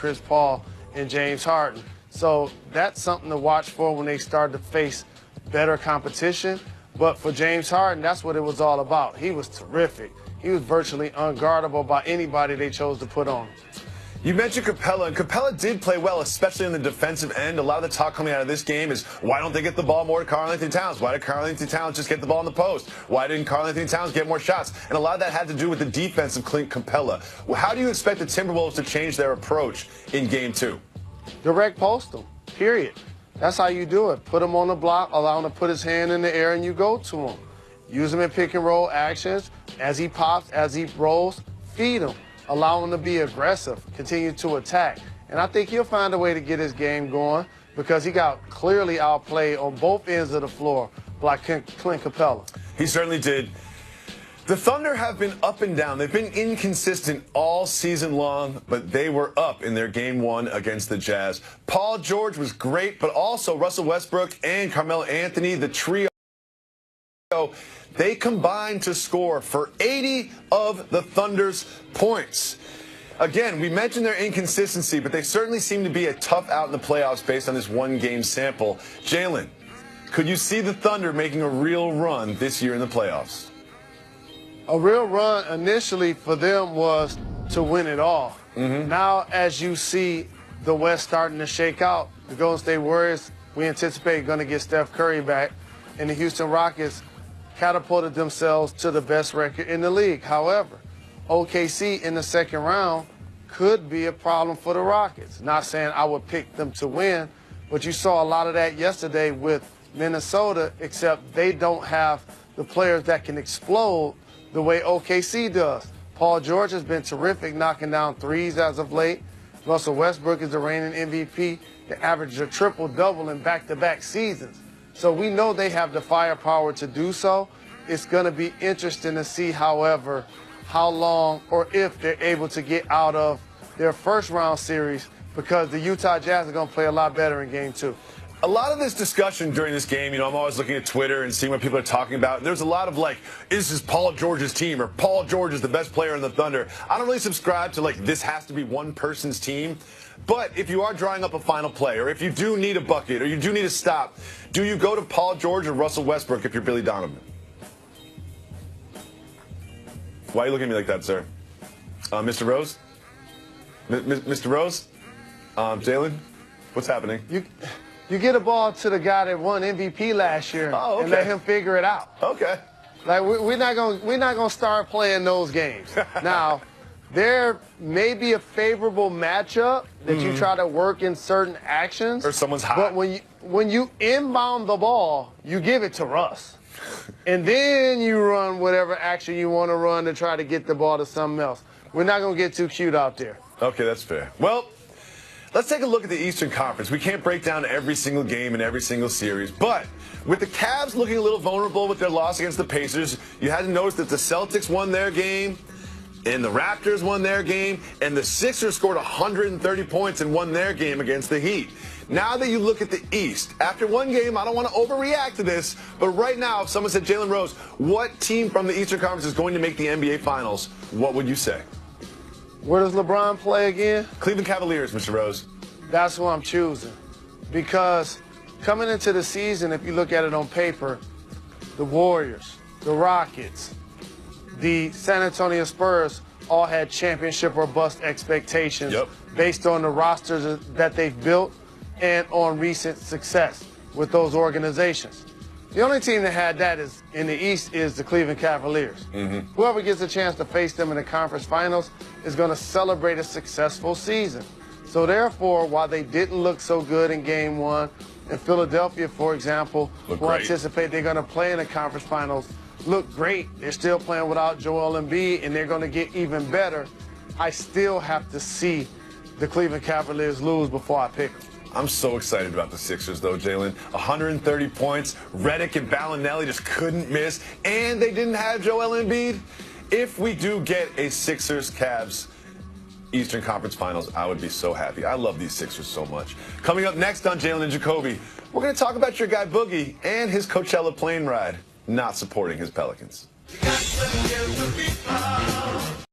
Chris Paul and James Harden. So that's something to watch for when they start to face better competition. But for James Harden, that's what it was all about. He was terrific. He was virtually unguardable by anybody they chose to put on him. You mentioned Capella, and Capella did play well, especially on the defensive end. A lot of the talk coming out of this game is, why don't they get the ball more to Karl-Anthony Towns? Why did Karl-Anthony Towns just get the ball in the post? Why didn't Karl-Anthony Towns get more shots? And a lot of that had to do with the defense of Clint Capella. Well, how do you expect the Timberwolves to change their approach in Game 2? Direct post them, period. That's how you do it. Put him on the block, allow him to put his hand in the air, and you go to him. Use him in pick-and-roll actions. As he pops, as he rolls, feed him. Allow him to be aggressive, continue to attack. And I think he'll find a way to get his game going because he got clearly outplayed on both ends of the floor by Clint Capella. He certainly did. The Thunder have been up and down. They've been inconsistent all season long, but they were up in their Game 1 against the Jazz. Paul George was great, but also Russell Westbrook and Carmelo Anthony, the trio, they combined to score for 80 of the Thunder's points. Again, we mentioned their inconsistency, but they certainly seem to be a tough out in the playoffs based on this one-game sample. Jalen, could you see the Thunder making a real run this year in the playoffs? A real run initially for them was to win it all. Now, as you see the West starting to shake out, the Golden State Warriors, we anticipate going to get Steph Curry back, and the Houston Rockets catapulted themselves to the best record in the league. However, OKC in the second round could be a problem for the Rockets. Not saying I would pick them to win, but you saw a lot of that yesterday with Minnesota, except they don't have the players that can explode the way OKC does. Paul George has been terrific knocking down threes as of late. Russell Westbrook is the reigning MVP. They averaged a triple-double in back-to-back seasons. So we know they have the firepower to do so. It's going to be interesting to see, however, how long or if they're able to get out of their first-round series because the Utah Jazz are going to play a lot better in Game 2. A lot of this discussion during this game, I'm always looking at Twitter and seeing what people are talking about. And there's a lot of is this Paul George's team or Paul George is the best player in the Thunder? I don't really subscribe to this has to be one person's team. But if you are drawing up a final play, or if you do need a bucket, or you do need a stop, do you go to Paul George or Russell Westbrook if you're Billy Donovan? Why are you looking at me like that, sir? Mr. Rose? Mr. Rose? Jalen? What's happening? You get a ball to the guy that won MVP last year and let him figure it out. Okay. We're not gonna start playing those games. Now, there may be a favorable matchup that you try to work in certain actions. Or someone's hot. But when you inbound the ball, you give it to Russ. And then you run whatever action you want to run to try to get the ball to something else. We're not going to get too cute out there. Okay, that's fair. Well, let's take a look at the Eastern Conference. We can't break down every single game in every single series, but with the Cavs looking a little vulnerable with their loss against the Pacers, you had to notice that the Celtics won their game, and the Raptors won their game, and the Sixers scored 130 points and won their game against the Heat. Now that you look at the East, after one game, I don't want to overreact to this, but right now, if someone said, Jalen Rose, what team from the Eastern Conference is going to make the NBA Finals, what would you say? Where does LeBron play again? Cleveland Cavaliers, Mr. Rose. That's who I'm choosing. Because coming into the season, if you look at it on paper, the Warriors, the Rockets, the San Antonio Spurs all had championship or bust expectations based on the rosters that they've built and on recent success with those organizations. The only team that had that is in the East is the Cleveland Cavaliers. Whoever gets a chance to face them in the conference finals is going to celebrate a successful season. So therefore, while they didn't look so good in Game 1, in Philadelphia, for example, who anticipate they're going to play in the conference finals, look great. They're still playing without Joel Embiid, and they're going to get even better. I still have to see the Cleveland Cavaliers lose before I pick them. I'm so excited about the Sixers, though, Jalen. 130 points. Redick and Ballinelli just couldn't miss. And they didn't have Joel Embiid. If we do get a Sixers-Cavs Eastern Conference Finals, I would be so happy. I love these Sixers so much. Coming up next on Jalen and Jacoby, we're going to talk about your guy Boogie and his Coachella plane ride not supporting his Pelicans.